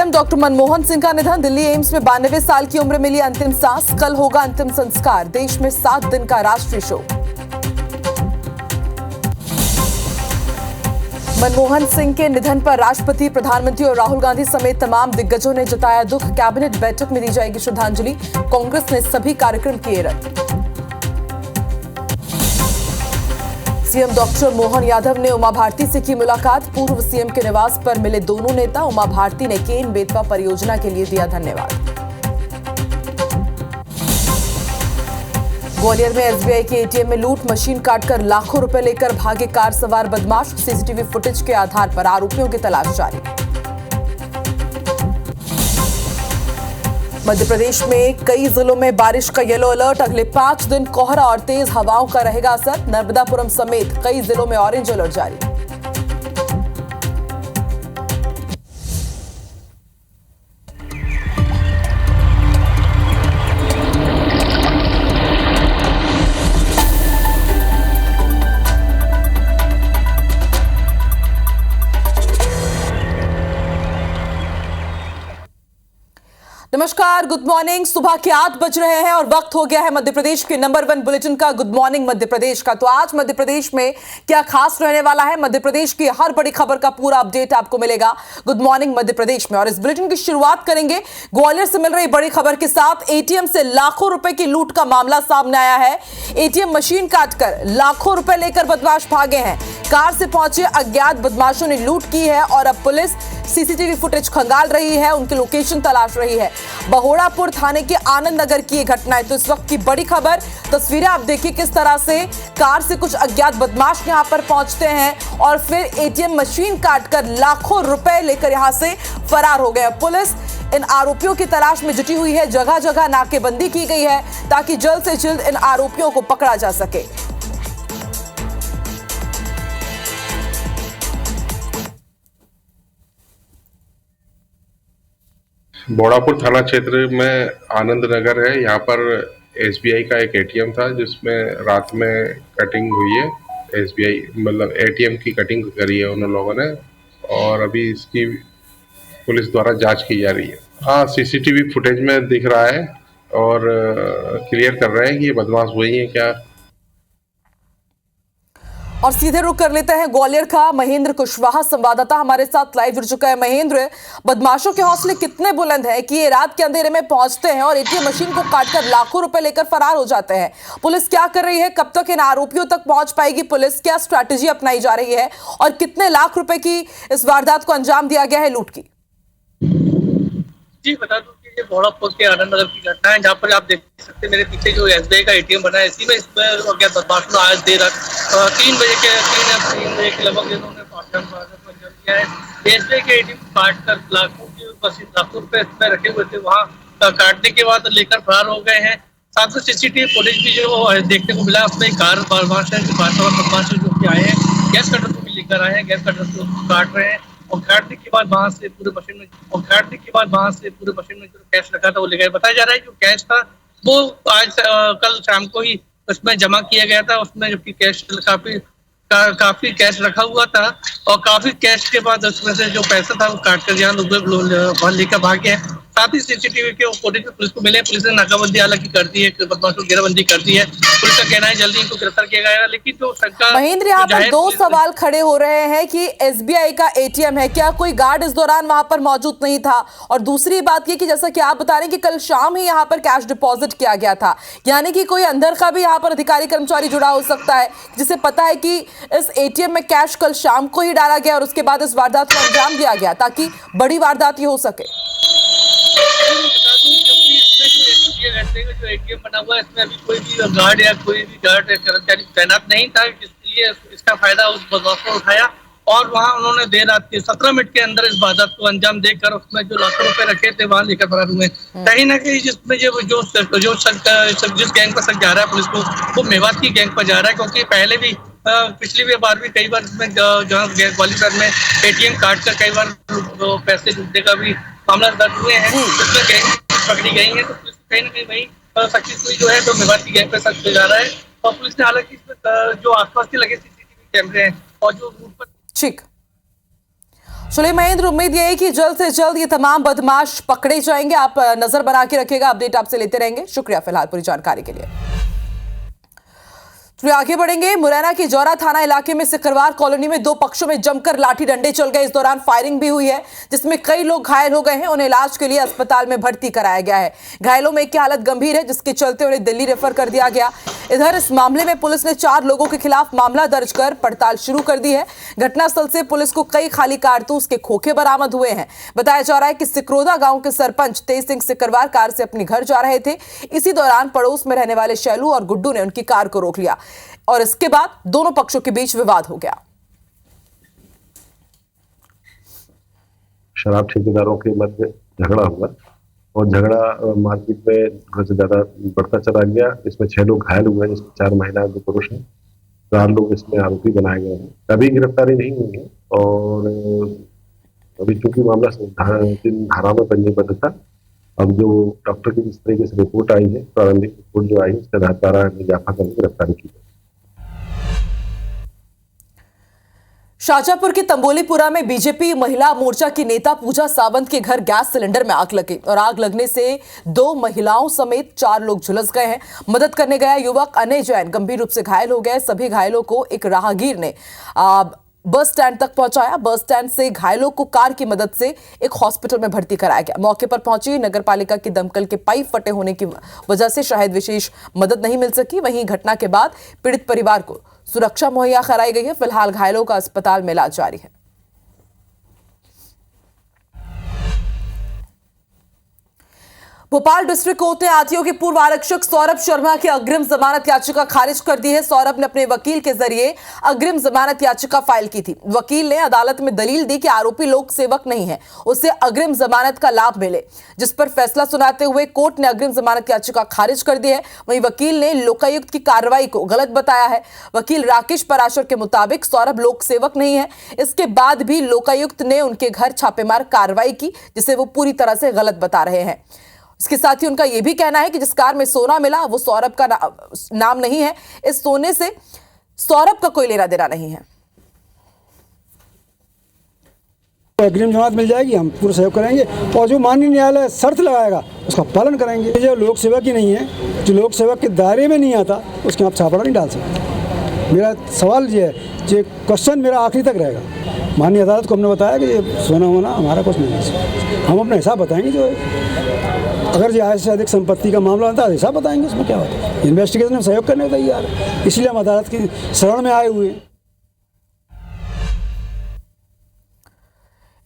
CM doctor Manmohan Singh का निधन। Delhi AIIMS में 92 साल की उम्र मिली अंतिम सांस। कल होगा अंतिम संस्कार। देश में 7 दिन का राष्ट्रीय शोक। मनमोहन सिंह के निधन पर राष्ट्रपति, प्रधानमंत्री और राहुल गांधी समेत तमाम दिग्गजों ने जताया दुख। कैबिनेट बैठक में दी जाएगी श्रद्धांजलि। कांग्रेस ने सभी कार्यक्रम किए रद्द। सीएम डॉक्टर मोहन यादव ने उमा भारती से की मुलाकात। पूर्व सीएम के निवास पर मिले दोनों नेता। उमा भारती ने केन बेतवा परियोजना के लिए दिया धन्यवाद। ग्वालियर में एसबीआई के एटीएम में लूट। मशीन काटकर लाखों रुपए लेकर भागे कार सवार बदमाश। सीसीटीवी फुटेज के आधार पर आरोपियों की तलाश जारी। मध्य प्रदेश में कई जिलों में बारिश का येलो अलर्ट। अगले 5 दिन कोहरा और तेज हवाओं का रहेगा असर। नर्मदापुरम समेत कई जिलों में ऑरेंज अलर्ट जारी। नमस्कार, गुड मॉर्निंग। सुबह के 8 बज रहे हैं और वक्त हो गया है मध्य प्रदेश के नंबर 1 बुलेटिन का, गुड मॉर्निंग मध्य प्रदेश का। तो आज मध्य प्रदेश में क्या खास रहने वाला है, मध्य प्रदेश की हर बड़ी खबर का पूरा अपडेट आपको मिलेगा गुड मॉर्निंग मध्य प्रदेश में। और इस बुलेटिन की शुरुआत करेंगे ग्वालियर से मिल रही बड़ी खबर के साथ। एटीएम से लाखों रुपए की लूट का मामला सामने आया है। एटीएम मशीन काटकर लाखों रुपए लेकर बदमाश भागे हैं। कार से पहुंचे अज्ञात बदमाशों ने लूट की है और अब पुलिस सीसीटीवी फुटेज खंगाल रही है, उनकी लोकेशन तलाश रही है। बहोड़ापुर थाने के आनंद नगर की यह घटना है। तो इस वक्त की बड़ी खबर, तस्वीरें आप देखिए किस तरह से कार से कुछ अज्ञात बदमाश यहां पर पहुंचते हैं और फिर एटीएम मशीन काटकर लाखों रुपए लेकर यहां से फरार हो गए। पुलिस इन आरोपियों की तलाश में जुटी हुई है। जगह जगह नाकेबंदी की गई है ताकि जल्द से जल्द इन आरोपियों को पकड़ा जा सके। बोड़ापुर थाना क्षेत्र में आनंद नगर है। यहाँ पर एसबीआई का एक एटीएम था जिसमें रात में कटिंग हुई है। एसबीआई मतलब एटीएम की कटिंग करी है उन लोगों ने और अभी इसकी पुलिस द्वारा जांच की जा रही है। हाँ, सीसीटीवी फुटेज में दिख रहा है और क्लियर कर रहे हैं कि ये बदमाश वही है क्या। और सीधे रुक कर लेते हैं ग्वालियर का। महेंद्र कुशवाहा संवाददाता हमारे साथ लाइव जुड़ चुका है। महेंद्र, बदमाशों के हौसले कितने बुलंद हैं कि ये रात के अंधेरे में पहुंचते हैं और एटीएम मशीन को काटकर लाखों रुपए लेकर फरार हो जाते हैं। पुलिस क्या कर रही है, कब तक इन आरोपियों तक पहुंच पाएगी पुलिस, क्या स्ट्रैटेजी अपनाई जा रही है और कितने लाख रुपए की इस वारदात को अंजाम दिया गया है लूट की? जी बता दूं कि ये बोड़ापुर के आनंद नगर की घटना है, जहाँ पर आप देख सकते हैं मेरे पीछे जो एसबीआई का एटीएम बना है, इसी में इसमें अज्ञात बदमाशों ने आज देर रात 3 बजे के लगभग इन्होंने अंजाम दिया है। एसबीआई के एटीएम काट कर लाखों रुपए इसमें रखे हुए थे, वहाँ काटने के बाद लेकर फरार हो गए हैं। साथ में सीसीटीवी फुटेज भी जो देखने को मिला, उसमें कार बदमाश है जो कि आए हैं, गैस कटर को भी लेकर आए हैं, गैस कटर को काट रहे हैं और काटने के बाद वहां से पूरे मशीन में जो कैश रखा था वो ले गए। बताया जा रहा है जो कैश था वो आज कल शाम को ही उसमें जमा किया गया था। उसमें जबकि कैश काफी कैश रखा हुआ था और काफी कैश के बाद उसमें से जो पैसा था वो काट कर यहाँ लोग लेकर भागे हैं। साथ ही सीसीटीवी के फुटेज पुलिस को मिले। पुलिस ने नाकाबंदी हालांकि कर दी है, बदमाशों की घेराबंदी कर दी है। पुलिस का कहना है जल्दी इनको गिरफ्तार किया जाएगा। लेकिन जो सरकार, महेंद्र, यहाँ पर 2 सवाल खड़े हो रहे हैं कि एसबीआई का एटीएम है, क्या कोई गार्ड इस दौरान वहां पर मौजूद नहीं था? और दूसरी बात ये कि जैसा कि आप बता रहे हैं कि कल शाम ही यहाँ पर कैश डिपॉजिट किया गया था, यानी कि कोई अंदर का भी यहाँ पर अधिकारी कर्मचारी जुड़ा हो सकता है जिसे पता है कि इस एटीएम में कैश कल शाम को ही डाला गया और उसके बाद इस वारदात को अंजाम दिया गया ताकि बड़ी वारदात ये हो सके। जो एटीएम बना हुआ है इसमें अभी कोई भी गार्ड या कोई भी गार्ड कर्मचारी तैनात नहीं था, इसलिए इसका फायदा उस बदमाश को उठाया और वहां उन्होंने देर रात के 17 मिनट के अंदर इस वारदात को अंजाम देकर उसमें जो लाखों रुपए रखे थे वहां लेकर फरार हुए। कहीं ना कहीं जिसमें जिस गैंग पर शक जा रहा है पुलिस को, वो मेवात की गैंग पर जा रहा है, क्योंकि पहले भी पिछली बार भी कई बार इसमें ग्वालियर में एटीएम काट कर कई बार पैसे लूटने का भी मामला दर्ज हुए हैं, जिसमें गैंग पकड़ी गई है। तो पुलिस कहीं ना कहीं वही सक्सेसफुल जो है तो मेवात की गैंग पर शक जा रहा है और पुलिस ने हालांकि इसमें जो आसपास के लगे सीसीटीवी कैमरे हैं और जो रूट पर ठीक चलिए महेंद्र, उम्मीद ये है कि जल्द से जल्द ये तमाम बदमाश पकड़े जाएंगे। आप नजर बना के रखिएगा, अपडेट आपसे लेते रहेंगे। शुक्रिया फिलहाल पूरी जानकारी के लिए। तो आगे बढ़ेंगे। मुरैना के जौरा थाना इलाके में सिकरवार कॉलोनी में दो पक्षों में जमकर लाठी डंडे चल गए। इस दौरान फायरिंग भी हुई है, जिसमें कई लोग घायल हो गए हैं। उन्हें इलाज के लिए अस्पताल में भर्ती कराया गया है। घायलों में एक की हालत गंभीर है, जिसके चलते उन्हें दिल्ली रेफर कर दिया गया। इधर इस मामले में पुलिस ने 4 लोगों के खिलाफ मामला दर्ज कर पड़ताल शुरू कर दी है। घटनास्थल से पुलिस को कई खाली कारतूस के खोखे बरामद हुए हैं। बताया जा रहा है कि सिकरोदा गांव के सरपंच तेज सिंह सिकरवार कार से अपने घर जा रहे थे। इसी दौरान पड़ोस में रहने वाले शैलू और गुड्डू ने उनकी कार को रोक लिया और इसके बाद दोनों पक्षों के बीच विवाद हो गया। शराब ठेकेदारों के मध्य झगड़ा हुआ और झगड़ा मारपीट में थोड़ा सा ज्यादा बढ़ता चला गया। इसमें 6 लोग घायल हुए, जिसमें 4 महिला 2 पुरुष हैं। 4 लोग इसमें आरोपी बनाए गए हैं। अभी गिरफ्तारी नहीं हुई है और अभी चूंकि मामला 3 धाराओं में पंजीबद्ध था, अब जो डॉक्टर की जिस तरीके से रिपोर्ट आई है, प्रारंभिक रिपोर्ट जो आई है, उसके आधार पर इजाफा करके गिरफ्तारी की गई। शाहजहांपुर के तंबोलीपुरा में बीजेपी महिला मोर्चा की नेता पूजा सावंत के घर गैस सिलेंडर में आग लगी और आग लगने से 2 महिलाओं समेत 4 लोग झुलस गए हैं। मदद करने गया युवक अनय जैन गंभीर रूप से घायल हो गए। सभी घायलों को एक राहगीर ने बस स्टैंड तक पहुंचाया। बस स्टैंड से घायलों को कार की मदद से एक हॉस्पिटल में भर्ती कराया गया। मौके पर पहुंची नगरपालिका के दमकल के पाइप फटे होने की वजह से शायद विशेष मदद नहीं मिल सकी। वहीं घटना के बाद पीड़ित परिवार को सुरक्षा मुहैया कराई गई है। फिलहाल घायलों का अस्पताल में इलाज जारी है। भोपाल डिस्ट्रिक्ट कोर्ट ने आरटीओ के पूर्व आरक्षक सौरभ शर्मा की अग्रिम जमानत याचिका खारिज कर दी है। सौरभ ने अपने वकील के जरिए अग्रिम जमानत याचिका फाइल की थी। वकील ने अदालत में दलील दी कि आरोपी लोक सेवक नहीं है, उसे अग्रिम जमानत का लाभ मिले, जिस पर फैसला सुनाते हुए कोर्ट ने अग्रिम जमानत याचिका खारिज कर दी है। वहीं वकील ने लोकायुक्त की कार्रवाई को गलत बताया है। वकील राकेश पराशर के मुताबिक सौरभ लोक सेवक नहीं है। इसके बाद भी लोकायुक्त ने उनके घर छापेमार कार्रवाई की, जिसे वो पूरी तरह से गलत बता रहे हैं। इसके साथ ही उनका यह भी कहना है कि जिस कार में सोना मिला वो सौरभ का नाम नहीं है। इस सोने से सौरभ का कोई लेना देना नहीं है। अग्रिम जमानत मिल जाएगी, हम पूरा सहयोग करेंगे और जो माननीय न्यायालय शर्त लगाएगा उसका पालन करेंगे। जो लोक सेवक ही नहीं है, जो लोक सेवक के दायरे में नहीं आता, उसके आप छापड़ा नहीं डाल सकते। मेरा सवाल ये है, ये क्वेश्चन मेरा आखिरी तक रहेगा। माननीय अदालत को हमने बताया कि ये सोना होना हमारा कुछ नहीं है, हम अपना हिसाब बताएंगे। जो अगर जो आय से अधिक संपत्ति का मामला होता है हिसाब बताएंगे, उसमें क्या होता है। इन्वेस्टिगेशन में सहयोग करने को तैयार है, इसलिए हम अदालत की शरण में आए हुए हैं।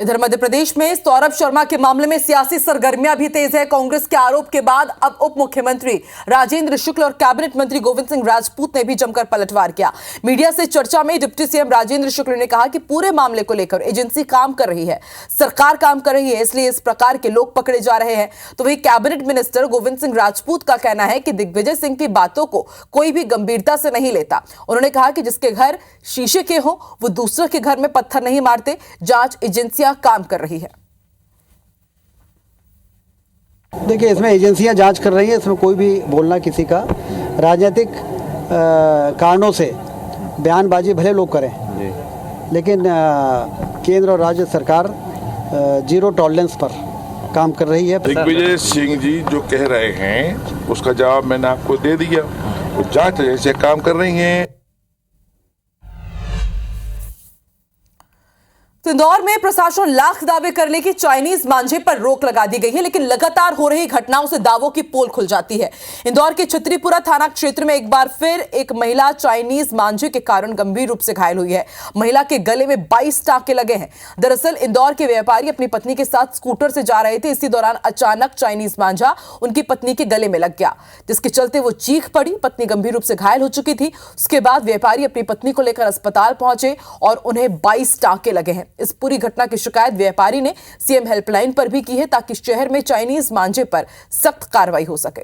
इधर मध्य प्रदेश में सौरभ शर्मा के मामले में सियासी सरगर्मियां भी तेज है। कांग्रेस के आरोप के बाद अब उप मुख्यमंत्री राजेंद्र शुक्ल और कैबिनेट मंत्री गोविंद सिंह राजपूत ने भी जमकर पलटवार किया। मीडिया से चर्चा में डिप्टी सीएम राजेंद्र शुक्ल ने कहा कि पूरे मामले को लेकर एजेंसी काम कर रही है, सरकार काम कर रही है, इसलिए इस प्रकार के लोग पकड़े जा रहे हैं। तो वही कैबिनेट मिनिस्टर गोविंद सिंह राजपूत का कहना है कि दिग्विजय सिंह की बातों को कोई भी गंभीरता से नहीं लेता। उन्होंने कहा कि जिसके घर शीशे के हो वो दूसरे के घर में पत्थर नहीं मारते। जांच एजेंसियां काम कर रही है। देखिए, इसमें एजेंसियां जांच कर रही हैं, इसमें कोई भी बोलना किसी का राजनीतिक कारणों से बयानबाजी भले लोग करें, लेकिन केंद्र और राज्य सरकार जीरो टॉलरेंस पर काम कर रही है। दिग्विजय सिंह जी जो कह रहे हैं उसका जवाब मैंने आपको दे दिया। वो जांच एजेंसियां काम कर रही हैं। तो इंदौर में प्रशासन लाख दावे कर ले कि चाइनीज मांझे पर रोक लगा दी गई है, लेकिन लगातार हो रही घटनाओं से दावों की पोल खुल जाती है। इंदौर के छतरीपुरा थाना क्षेत्र में एक बार फिर एक महिला चाइनीज मांझे के कारण गंभीर रूप से घायल हुई है। महिला के गले में 22 टांके लगे हैं। दरअसल इंदौर के व्यापारी अपनी पत्नी के साथ स्कूटर से जा रहे थे। इसी दौरान अचानक चाइनीज मांझा उनकी पत्नी के गले में लग गया, जिसके चलते वो चीख पड़ी। पत्नी गंभीर रूप से घायल हो चुकी थी। उसके बाद व्यापारी अपनी पत्नी को लेकर अस्पताल पहुंचे और उन्हें 22 टांके लगे हैं। इस पूरी घटना की शिकायत व्यापारी ने सीएम हेल्पलाइन पर भी की है, ताकि शहर में चाइनीज मांझे पर सख्त कार्रवाई हो सके।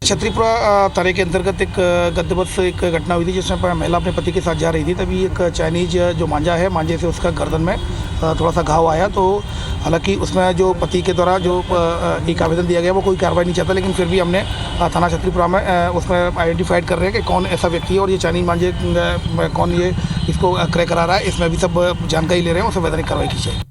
छतरीपुरा थाने के अंतर्गत एक गद्दबद एक घटना हुई थी, जिसमें महिला अपने पति के साथ जा रही थी। तभी एक चाइनीज जो मांझा है, मांझे से उसका गर्दन में थोड़ा सा घाव आया। तो हालांकि उसमें जो पति के द्वारा जो एक आवेदन दिया गया वो कोई कार्रवाई नहीं चाहता, लेकिन फिर भी हमने थाना छतरीपुरा में उसमें आइडेंटिफाइड कर रहे हैं कि कौन ऐसा व्यक्ति है और ये चाइनीज मांझे कौन ये इसको क्रय करा रहा है। इसमें भी सब जानकारी ले रहे हैं, उसमें वैधानिक कार्रवाई की जाएगी।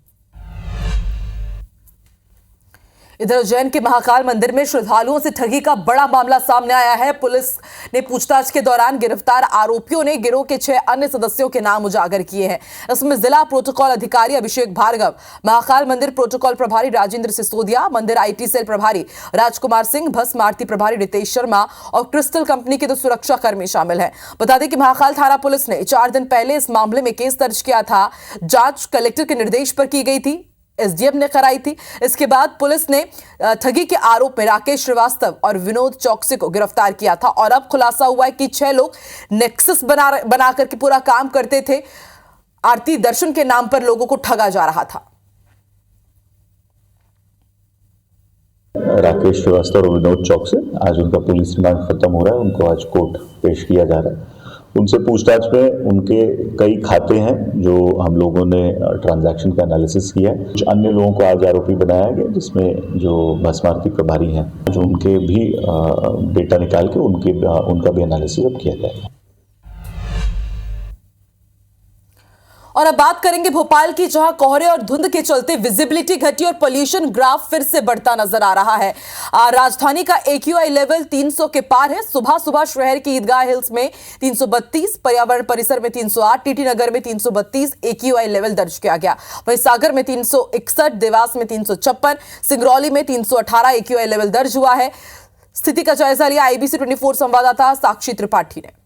इधर उज्जैन के महाकाल मंदिर में श्रद्धालुओं से ठगी का बड़ा मामला सामने आया है। पुलिस ने पूछताछ के दौरान गिरफ्तार आरोपियों ने गिरोह के 6 अन्य सदस्यों के नाम उजागर किए हैं। इसमें जिला प्रोटोकॉल अधिकारी अभिषेक भार्गव, महाकाल मंदिर प्रोटोकॉल प्रभारी राजेंद्र सिसोदिया, मंदिर आईटी सेल प्रभारी राजकुमार सिंह, भस्म आरती प्रभारी रितेश शर्मा और क्रिस्टल कंपनी के 2 सुरक्षा कर्मी शामिल हैं। बता दें कि महाकाल थाना पुलिस ने 4 दिन पहले इस मामले में केस दर्ज किया था। जांच कलेक्टर के निर्देश पर की गई थी, एसडीएम ने कराई थी। इसके बाद पुलिस ने ठगी के आरोप में राकेश श्रीवास्तव और विनोद चौकसी को गिरफ्तार किया था और अब खुलासा हुआ है कि 6 लोग नेक्सस बना करके पूरा काम करते थे। आरती दर्शन के नाम पर लोगों को ठगा जा रहा था। राकेश श्रीवास्तव और विनोद चौकसी, आज उनका पुलिस रिमांड खत्म हो रहा है, उनको आज कोर्ट पेश किया जा रहा है। उनसे पूछताछ में उनके कई खाते हैं जो हम लोगों ने ट्रांजैक्शन का एनालिसिस किया है। कुछ अन्य लोगों को आज आरोपी बनाया गया, जिसमें जो भस्म आरती प्रभारी हैं, जो उनके भी डेटा निकाल के उनका भी एनालिसिस अब किया जाएगा। और अब बात करेंगे भोपाल की, जहां कोहरे और धुंध के चलते विजिबिलिटी घटी और पोल्यूशन ग्राफ फिर से बढ़ता नजर आ रहा है। राजधानी का AQI लेवल 300 के पार है। सुबह सुबह शहर की ईदगाह हिल्स में 332, पर्यावरण परिसर में 308, टीटी नगर में 332 AQI लेवल दर्ज किया गया। वहीं सागर में 361, देवास में 356, सिंगरौली में 318 AQI लेवल दर्ज हुआ है। स्थिति का जायजा लिया IBC 24 संवाददाता साक्षी त्रिपाठी ने।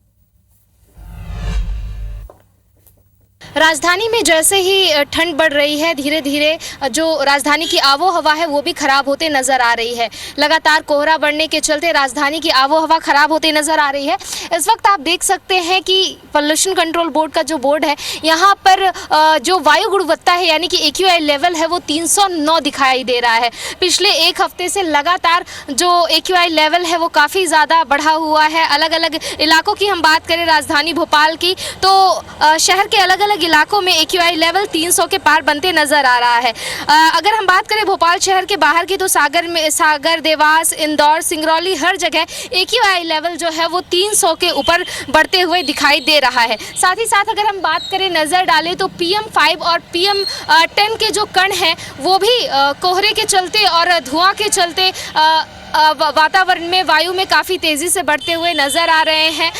राजधानी में जैसे ही ठंड बढ़ रही है, धीरे धीरे जो राजधानी की आबो हवा है वो भी खराब होते नजर आ रही है। लगातार कोहरा बढ़ने के चलते राजधानी की आबो हवा खराब होते नजर आ रही है। इस वक्त आप देख सकते हैं कि पोल्यूशन कंट्रोल बोर्ड का जो बोर्ड है, यहाँ पर जो वायु गुणवत्ता है यानी कि AQI लेवल है वो 309 दिखाई दे रहा है। पिछले 1 हफ्ते से लगातार जो AQI लेवल है वो काफ़ी ज़्यादा बढ़ा हुआ है। अलग अलग इलाकों की हम बात करें राजधानी भोपाल की, तो शहर के अलग अलग इलाकों में AQI लेवल 300 के पार बनते नजर आ रहा है। अगर हम बात करें भोपाल शहर के बाहर की, तो सागर, देवास, इंदौर, सिंगरौली, हर जगह AQI लेवल जो है वो 300 के ऊपर बढ़ते हुए दिखाई दे रहा है। साथ ही साथ अगर हम बात करें, नज़र डालें तो PM5 और PM10 के जो कण हैं वो भी कोहरे के चलते और धुआं के चलते वातावरण में, वायु में काफ़ी तेज़ी से बढ़ते हुए नज़र आ रहे हैं।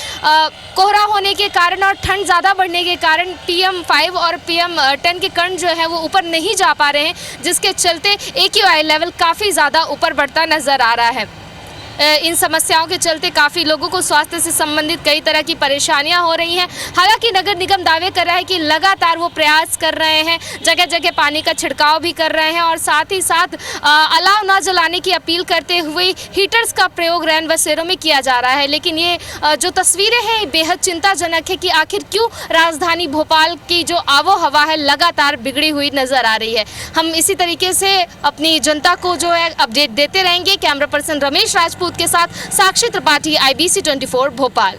कोहरा होने के कारण और ठंड ज़्यादा बढ़ने के कारण PM5 और PM10 के कण जो है वो ऊपर नहीं जा पा रहे हैं, जिसके चलते AQI लेवल काफ़ी ज़्यादा ऊपर बढ़ता नज़र आ रहा है। इन समस्याओं के चलते काफ़ी लोगों को स्वास्थ्य से संबंधित कई तरह की परेशानियां हो रही हैं। हालांकि नगर निगम दावे कर रहा है कि लगातार वो प्रयास कर रहे हैं, जगह जगह पानी का छिड़काव भी कर रहे हैं और साथ ही साथ अलाव ना जलाने की अपील करते हुए हीटर्स का प्रयोग रैन बसेरों में किया जा रहा है। लेकिन ये जो तस्वीरें हैं बेहद चिंताजनक है कि आखिर क्यों राजधानी भोपाल की जो आबो हवा है लगातार बिगड़ी हुई नज़र आ रही है। हम इसी तरीके से अपनी जनता को जो है अपडेट देते रहेंगे। कैमरा पर्सन रमेश राजपूत के साथ साक्षी त्रिपाठी, IBC 24 भोपाल।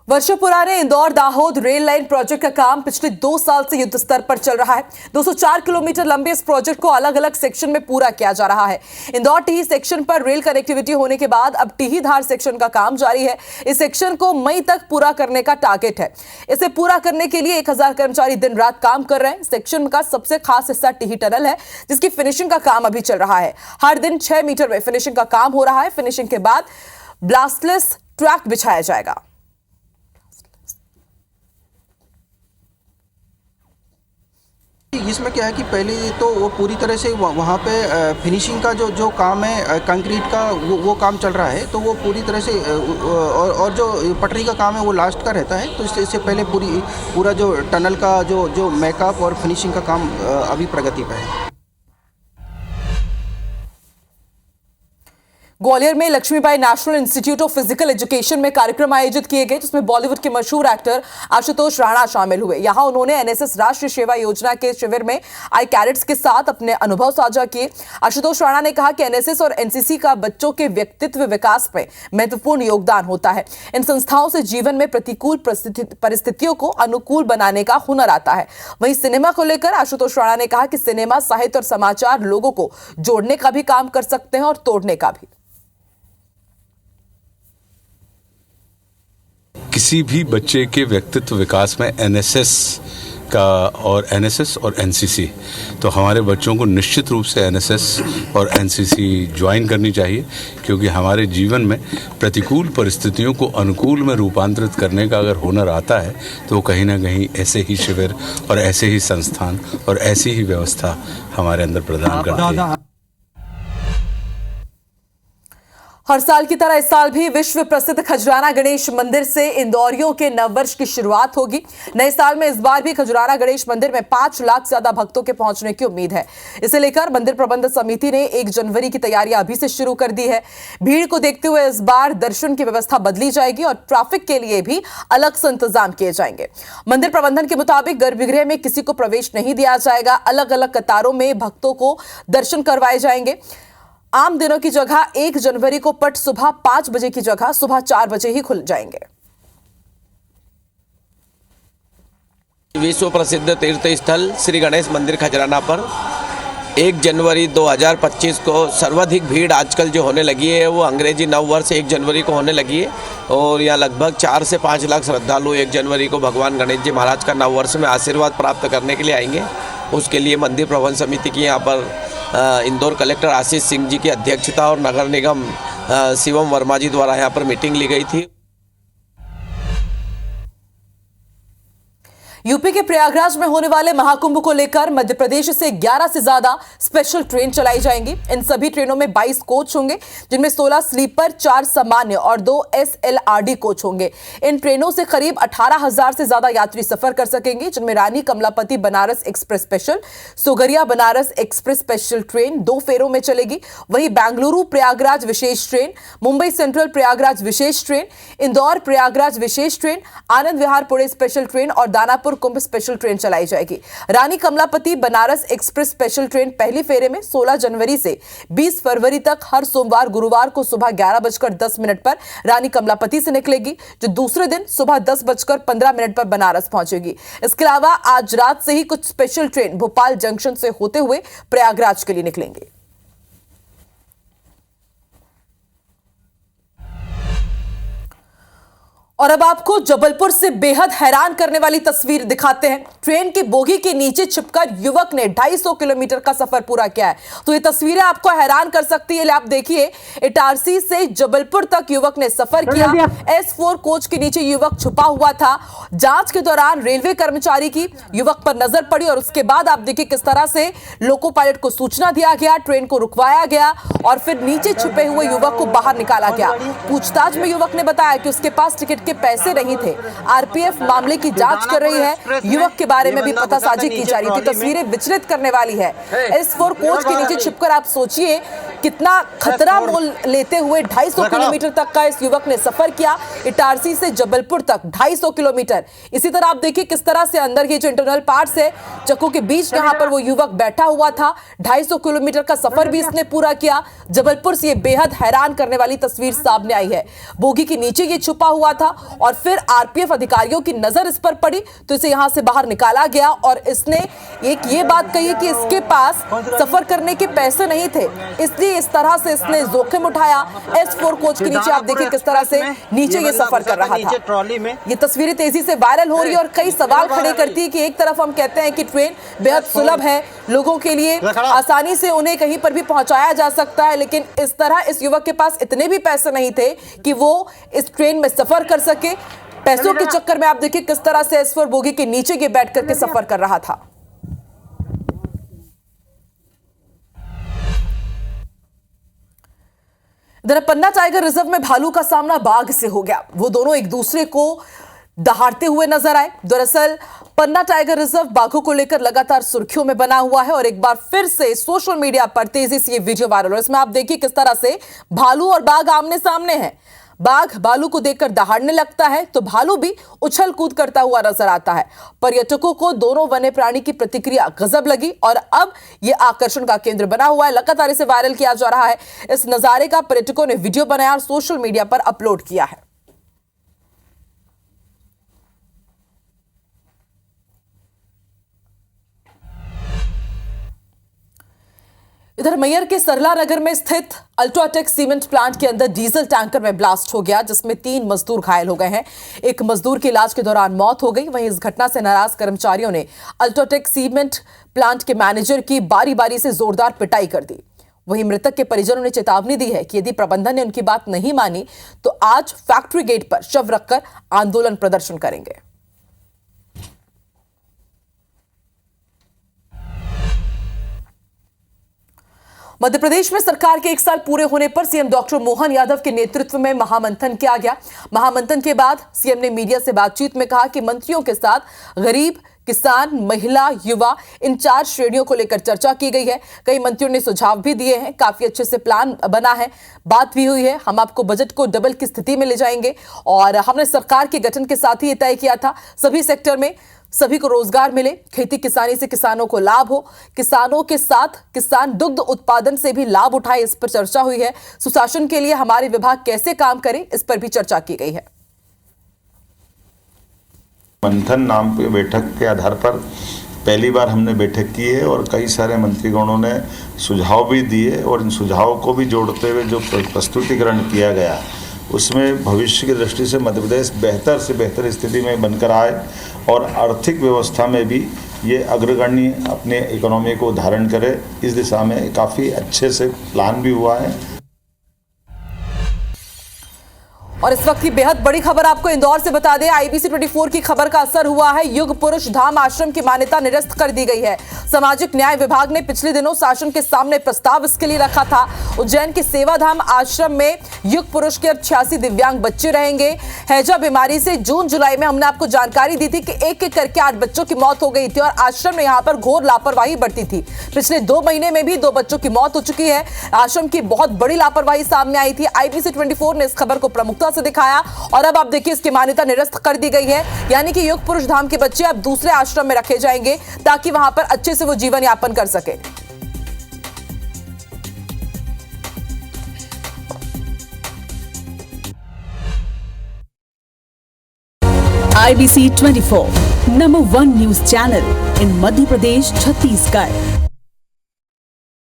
वर्षों पुराने Indore Dahod rail line project का काम पिछले 2 साल से युद्ध स्तर पर चल रहा है। 204 किलोमीटर लंबे इस प्रोजेक्ट को अलग अलग सेक्शन में पूरा किया जा रहा है। इंदौर टीही सेक्शन पर रेल कनेक्टिविटी होने के बाद अब टीही धार सेक्शन का काम जारी है। इस सेक्शन को मई तक पूरा करने का टारगेट है। इसे पूरा करने के लिए 1000 कर्मचारी दिन रात काम कर रहे हैं। सेक्शन का सबसे खास हिस्सा टीही टनल है, जिसकी फिनिशिंग का काम अभी चल रहा है। हर दिन 6 मीटर में फिनिशिंग का काम हो रहा है। फिनिशिंग के बाद ब्लास्टलेस ट्रैक बिछाया जाएगा। इसमें क्या है कि पहले तो वो पूरी तरह से वहाँ पे फिनिशिंग का जो काम है कंक्रीट का वो काम चल रहा है, तो वो पूरी तरह से और जो पटरी का काम है वो लास्ट का रहता है। तो इससे पहले पूरा जो टनल का जो मेकअप और फिनिशिंग का काम अभी प्रगति पे है। ग्वालियर में Laxmibai national institute of physical education में कार्यक्रम आयोजित किए गए जिसमें बॉलीवुड के मशहूर एक्टर आशुतोष राणा शामिल हुए। यहां उन्होंने एनएसएस राष्ट्रीय सेवा योजना के शिविर में आई कैडेट्स के साथ अपने अनुभव साझा किए। आशुतोष राणा ने कहा कि एनएसएस और एनसीसी का बच्चों के व्यक्तित्व विकास में महत्वपूर्ण योगदान होता है। इन संस्थाओं से जीवन में प्रतिकूल परिस्थितियों को अनुकूल बनाने का हुनर आता है। वहीं सिनेमा को लेकर आशुतोष राणा ने कहा कि सिनेमा, साहित्य और समाचार लोगों को जोड़ने का भी काम कर सकते हैं और तोड़ने का भी। किसी भी बच्चे के व्यक्तित्व विकास में एनएसएस और एनसीसी, तो हमारे बच्चों को निश्चित रूप से एनएसएस और एनसीसी ज्वाइन करनी चाहिए, क्योंकि हमारे जीवन में प्रतिकूल परिस्थितियों को अनुकूल में रूपांतरित करने का अगर हुनर आता है तो कहीं ना कहीं ऐसे ही शिविर और ऐसे ही संस्थान और ऐसी ही व्यवस्था हमारे अंदर प्रदान करती है। हर साल की तरह इस साल भी विश्व प्रसिद्ध खजराना गणेश मंदिर से इंदौरियों के नववर्ष की शुरुआत होगी। नए साल में इस बार भी खजराना गणेश मंदिर में 5 लाख से ज्यादा भक्तों के पहुंचने की उम्मीद है। इसे लेकर मंदिर प्रबंधन समिति ने 1 जनवरी की तैयारियां अभी से शुरू कर दी है। भीड़ को देखते हुए इस बार दर्शन की व्यवस्था बदली जाएगी और ट्रैफिक के लिए भी अलग से इंतजाम किए जाएंगे। मंदिर प्रबंधन के मुताबिक गर्भगृह में किसी को प्रवेश नहीं दिया जाएगा। अलग अलग कतारों में भक्तों को दर्शन करवाए जाएंगे। आम दिनों की जगह 1 जनवरी को पट सुबह 5 बजे की जगह सुबह 4 बजे ही खुल जाएंगे। विश्व प्रसिद्ध तीर्थ स्थल श्री गणेश मंदिर खजराना पर 1 जनवरी 2025 को सर्वाधिक भीड़ आजकल जो होने लगी है वो अंग्रेजी नव वर्ष 1 जनवरी को होने लगी है और यहाँ लगभग 4 से 5 लाख श्रद्धालु 1 जनवरी को भगवान गणेश जी महाराज का नव वर्ष में आशीर्वाद प्राप्त करने के लिए आएंगे। उसके लिए मंदिर प्रबंधन समिति की यहाँ पर इंदौर कलेक्टर आशीष सिंह जी की अध्यक्षता और नगर निगम शिवम वर्मा जी द्वारा यहाँ पर मीटिंग ली गई थी। यूपी के प्रयागराज में होने वाले महाकुंभ को लेकर मध्य प्रदेश से 11 से ज्यादा स्पेशल ट्रेन चलाई जाएंगी। इन सभी ट्रेनों में 22 कोच होंगे, जिनमें 16 स्लीपर, 4 सामान्य और 2 SLRD कोच होंगे। इन ट्रेनों से करीब 18,000 से ज्यादा यात्री सफर कर सकेंगे, जिनमें Rani Kamalapati Banaras express special, Sogaria Banaras express special train 2 फेरों में चलेगी। वहीं बेंगलुरु प्रयागराज विशेष ट्रेन, मुंबई सेंट्रल प्रयागराज विशेष ट्रेन, इंदौर प्रयागराज विशेष train, Anand Vihar Pune special train और दानापुर कुंभ स्पेशल ट्रेन चलाई जाएगी। Rani Kamalapati Banaras express special train पहली फेरे में 16 जनवरी से 20 फरवरी तक हर सोमवार गुरुवार को सुबह 11:10 पर रानी कमलापति से निकलेगी, जो दूसरे दिन सुबह 10:15 पर बनारस पहुंचेगी। इसके अलावा आज रात से ही कुछ स्पेशल ट्रेन भोपाल जंक्शन से होते हुए प्रयागराज के लिए निकलेंगे। और अब आपको जबलपुर से बेहद हैरान करने वाली तस्वीर दिखाते हैं। ट्रेन की बोगी के नीचे छिपकर युवक ने 250 किलोमीटर का सफर पूरा किया है। तो ये तस्वीरें आपको हैरान कर सकती है। आप देखिए, इटारसी से जबलपुर तक युवक ने सफर किया। S4 कोच के नीचे युवक छुपा हुआ था। जांच के दौरान रेलवे कर्मचारी की युवक पर नजर पड़ी और उसके बाद आप देखिए किस तरह से लोको पायलट को सूचना दिया गया, ट्रेन को रुकवाया गया और फिर नीचे छुपे हुए युवक को बाहर निकाला गया। पूछताछ में युवक ने बताया कि उसके पास टिकट पैसे नहीं थे। आरपीएफ मामले की जांच कर रही है। युवक के बारे में भी पतासाजी की जा रही थी। तस्वीरें विचलित करने वाली है। S4 कोच के नीचे छिपकर आप सोचिए कितना खतरा मोल लेते हुए 250 किलोमीटर तक का इस युवक ने सफर किया। इटारसी से जबलपुर तक 250 किलोमीटर। इसी तरह आप देखिए किस तरह से अंदर के जो इंटरनल पार्ट्स है चक्कू के बीच, जहां पर वो युवक बैठा हुआ था। 250 किलोमीटर का सफर भी इसने पूरा किया। जबलपुर से ये बेहद हैरान करने वाली तस्वीर सामने आई है। बोगी के नीचे ये छुपा हुआ था और फिर आरपीएफ अधिकारियों की नजर इस पर पड़ी तो इसे यहां से बाहर निकाला गया और इसने एक ये बात कही कि इसके पास सफर करने के पैसे नहीं थे, इसलिए इस तरह से इसने जोखिम उठाया। S4 कोच के नीचे आप देखिए किस तरह से नीचे ये सफर कर रहा था। ट्रॉली में ये तस्वीरें तेजी से वायरल हो रही है और कई सवाल खड़े करती है कि एक तरफ हम कहते हैं कि ट्रेन बेहद सुलभ है, लोगों के लिए आसानी से उन्हें कहीं पर भी पहुंचाया जा सकता है, लेकिन इस तरह इस युवक के पास इतने भी पैसे नहीं थे कि वो इस ट्रेन में सफर कर सके। पैसों के चक्कर में आप देखिए किस तरह से S4 बोगी के नीचे ये बैठ करके सफर कर रहा था। इधर पन्ना टाइगर रिजर्व में भालू का सामना बाघ से हो गया। वो दोनों एक दूसरे को दहाड़ते हुए नजर आए। दरअसल पन्ना टाइगर रिजर्व बाघों को लेकर लगातार सुर्खियों में बना हुआ है और एक बार फिर से सोशल मीडिया पर तेजी से ये वीडियो वायरल है। इसमें आप देखिए किस तरह से भालू और बाघ आमने सामने हैं। बाघ भालू को देखकर दहाड़ने लगता है तो भालू भी उछल कूद करता हुआ नजर आता है। पर्यटकों को दोनों वन्य प्राणी की प्रतिक्रिया गजब लगी और अब यह आकर्षण का केंद्र बना हुआ है। लगातार इसे वायरल किया जा रहा है। इस नजारे का पर्यटकों ने वीडियो बनाया और सोशल मीडिया पर अपलोड किया है। इधर मैयर के सरला नगर में स्थित अल्ट्राटेक सीमेंट प्लांट के अंदर डीजल टैंकर में ब्लास्ट हो गया, जिसमें 3 मजदूर घायल हो गए हैं। एक मजदूर की इलाज के दौरान मौत हो गई। वहीं इस घटना से नाराज कर्मचारियों ने अल्ट्राटेक सीमेंट प्लांट के मैनेजर की बारी बारी से जोरदार पिटाई कर दी। वहीं मृतक के परिजनों ने चेतावनी दी है कि यदि प्रबंधन ने उनकी बात नहीं मानी तो आज फैक्ट्री गेट पर शव रखकर आंदोलन प्रदर्शन करेंगे। मध्य प्रदेश में सरकार के 1 साल पूरे होने पर सीएम डॉक्टर मोहन यादव के नेतृत्व में महामंथन किया गया। महामंथन के बाद सीएम ने मीडिया से बातचीत में कहा कि मंत्रियों के साथ गरीब, किसान, महिला, युवा इन 4 श्रेणियों को लेकर चर्चा की गई है। कई मंत्रियों ने सुझाव भी दिए हैं। काफी अच्छे से प्लान बना है, बात भी हुई है। हम आपको बजट को डबल की स्थिति में ले जाएंगे और हमने सरकार के गठन के साथ ही ये तय किया था सभी सेक्टर में सभी को रोजगार मिले, खेती किसानी से किसानों को लाभ हो, किसानों के साथ किसान दुग्ध उत्पादन से भी लाभ उठाए, इस पर चर्चा हुई है। सुशासन के लिए हमारे विभाग कैसे काम करें, इस पर भी चर्चा की गई है। मंथन नाम के बैठक के आधार पर पहली बार हमने बैठक की है और कई सारे मंत्रीगणों ने सुझाव भी दिए और इन सुझावों को भी जोड़ते हुए जो प्रस्तुतिकरण किया गया उसमें भविष्य की दृष्टि से मध्य प्रदेश बेहतर से बेहतर स्थिति में बनकर आए और आर्थिक व्यवस्था में भी ये अग्रगण्य अपने इकोनॉमी को धारण करे, इस दिशा में काफ़ी अच्छे से प्लान भी हुआ है। और इस वक्त की बेहद बड़ी खबर आपको इंदौर से बता दें, IBC 24 की खबर का असर हुआ है। युग पुरुष धाम आश्रम की मान्यता निरस्त कर दी गई है। सामाजिक न्याय विभाग ने पिछले दिनों शासन के सामने प्रस्ताव इसके लिए रखा था। उज्जैन के सेवाधाम आश्रम में युग पुरुष के 86 दिव्यांग बच्चे रहेंगे। हैजा बीमारी से जून जुलाई में हमने आपको जानकारी दी थी कि एक एक करके 8 बच्चों की मौत हो गई थी और आश्रम में यहाँ पर घोर लापरवाही बरती थी। पिछले 2 महीने में भी 2 बच्चों की मौत हो चुकी है। आश्रम की बहुत बड़ी लापरवाही सामने आई थी। IBC 24 ने इस खबर को प्रमुखता से दिखाया और अब आप देखिए इसकी मान्यता निरस्त कर दी गई है, यानी कि युग पुरुष धाम के बच्चे अब दूसरे आश्रम में रखे जाएंगे ताकि वहां पर अच्छे से वो जीवन यापन कर सके। IBC 24 number 1 news channel in Madhya Pradesh, Chhattisgarh.